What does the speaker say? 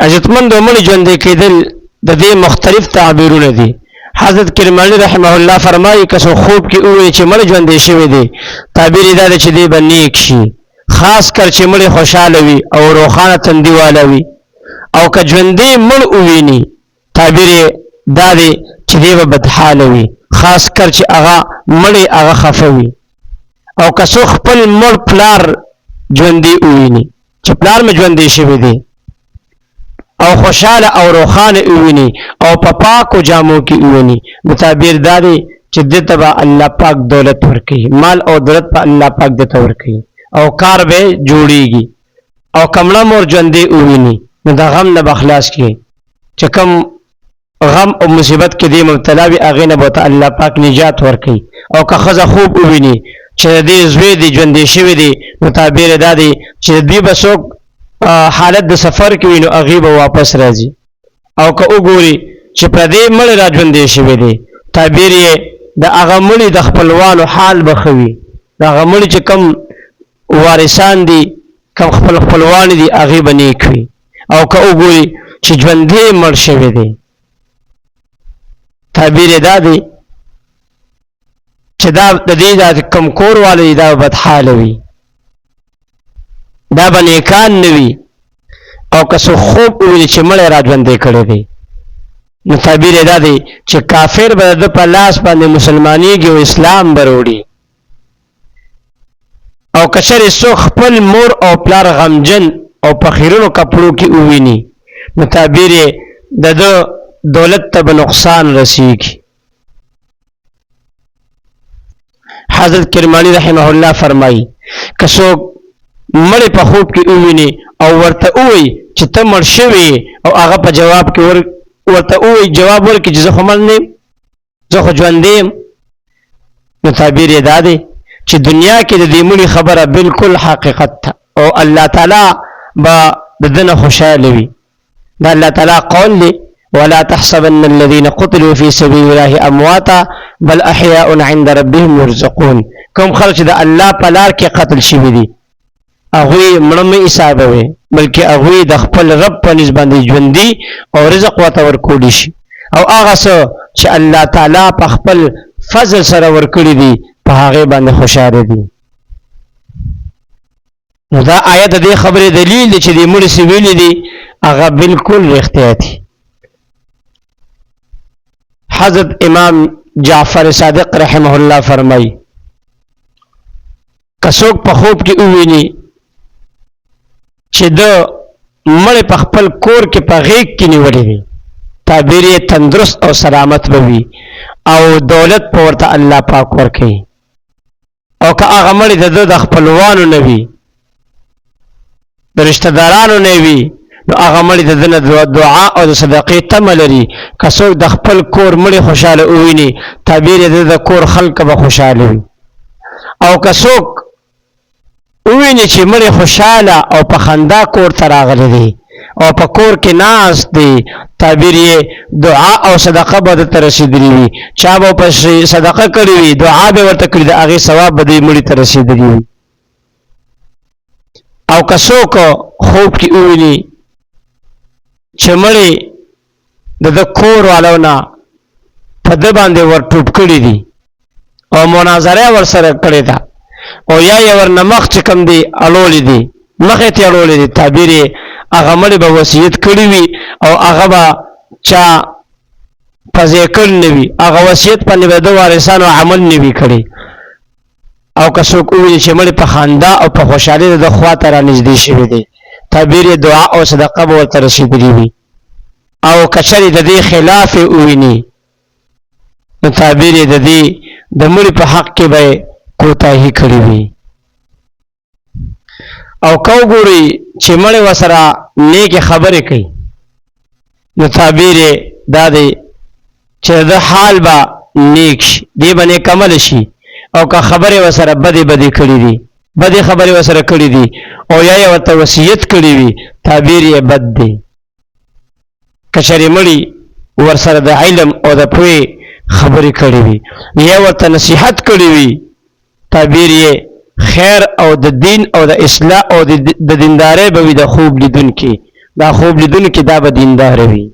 عزتمند مړي ژوندې کېدل د دې مختلف تعبیرونه دي. حضرت کرمانی رحمه الله فرمایي که څو خوب کې ووایي چې مړ ژوندې شوی دی تعبیر یې دا دی چې دی به نیک شي، خاص کر چې مړ خوشحاله وي او روښانه تندي والا وي. او که ژوندې مړ وویني تعبیر یې دا دی چې دی به بدحاله وي، خاص کر چې هغه مړ هغه خفه وي. او که څوک خپل مړ پلار ژوندې وویني چې پلار مې ژوندې شوی دی او خوشحاله او روخانه وویني او په پاکو جامو کې وویني نو تعبیر دا دی چې دته به الله پاک دولت ورکوي، مال او دولت په الله پاک دته ورکوي او کار به جوړیږي. او کمړه مور ژوندې وویني نو د غم نه به خلاص کړي، چې کوم غم او مصیبت کې دی مبتلا وي هغې نه به ورته الله پاک نجات ورکوي. او که ښځه خوب وویني چې د دې زوی دی ژوندې شوی دی نو تعبیر دا دی چې دوی به څوک حالت د سفر کې وي نو هغې به واپس راځي. او که وګوري چې پردې مړی را ژوندې شوی دی تعبیر یې د هغه مړي د خپلوانو حال به ښه وي، د هغه مړي چې کوم وارثان دي کوم خپلوان دي هغې به نیک وي. او که وګوري چې ژوندې مړ شوی دی تعبیر یې دا دی چې دا د دې دا کوم کور والی دا به بدحاله وي، دا به نیکان نه وي. او که څوک خوب وویني چې مړی را ژوندی کړی دی نو تعبیر یې دا دی چې کافر به د ده په لاس باندې مسلمانېږي او اسلام به راوړي. او که چېرې څوک خپل مور او پلار غمجن او په خیرونو کپړو کې وویني نو تعبیر یې د ده دولت ته به نقصان رسیږي. حضرت کرمانی رحمه الله فرمایي که څوک مړی په خوب کې وویني او ورته ووایي چې ته مړ شوی او هغه په جواب کې ورته ووایي جواب ورکړي چې زه خو مړ نه یم زه خو ژوندی یم نو تعبیر یې دا دی چې دنیا کې د دې مړي خبره بالکل حقیقت ده او الله تعالی به د ده نه خوشحاله وي. دا الله تعالی قول دی ولا تحسبن الذين قتلوا في سبيل الله امواتا بل احياء عند ربهم يرزقون. کوم خلک چې د الله په لار کې قتل شوي دي هغوی مړه مه حسابوي بلکې هغوی د خپل رب په نسبت باندې ژوندي او رزق ورته ورکولی شي. او هغه څه چې الله تعالی په خپل فضل سره ورکړي دي په هغې باندې خوشحاله دي. نو دا آیت د دې خبرې دلیل دی چې دې مړي چې ویلي دي هغه بالکل رښتیا دي. حضرت امام جعفر صادق رحمه الله فرمایي که څوک په خوب کې وویني چې د مړی په خپل کور کې په غیږ کې نیولی وي تعبیر یې تندرست او سلامت به وي او دولت په ورته الله پاک ورکوي. او که هغه مړی د ده د خپلوانو نه وي د رشته دارانو نه وي نو هغه مړی د ده نه دعا او د صدقې تمه لري. که څوک د خپل کور مړی خوشحاله وویني تعبیر یې د کور خلک به خوشحاله وي. او که څوک وویني چې مړی خوشحاله او په خندا کور ته راغلی دی او په کور کې ناست دی تعبیر یې دعا او صدقه به درته رسېدلي وي. چا به پسې صدقه کړې وي دعا به ورته کړي د هغې ثواب به دې مړي ته رسېدلي وي. او که څوک خوب کې وویني چې مړی د ده کور والو نه په ده باندې ور ټوپ کړي دي او مناظره ورسره کړې ده او یا یې ورنه مخ چې کوم دی اړولی دي مخې ته اړولی دي تعبیر یې هغه مړی به وصیت کړي وي او هغه به چا پځې کړی نه وي هغه وصیت باندې به د وارثانو عمل نه وي کړی. او که څوک وویني چې مړی په خندا او په خوشحالۍ د ده خوا ته را نږدې شوی دی تعبیر یې دعا او صدقه به ورته رسېدلي وي. او که چېرې د دې خلاف یې وویني نو تعبیر یې د دې د مړي په حق کې به کوتاهي کړې وي. او که وګورئ چې مړی ورسره نیکې خبرې کوي نو تعبیر یې دا دی چې د ده حال به نیک شي دې به نیک عمله شي. او که خبرې ورسره بدې بدې کړي دي بدې خبرې ورسره کړي دي او یا یې ورته وصیت کړي وي تعبیر یې بد دی. که چېرې مړي ورسره د علم او د پوهې خبرې کړي وي یا ورته نصیحت کړي وي تعبیر یې خیر او د دین او د اصلاح او د دیندارۍ به وي د خوب لیدونکي دا خوب لیدونکي دا به دیندار وي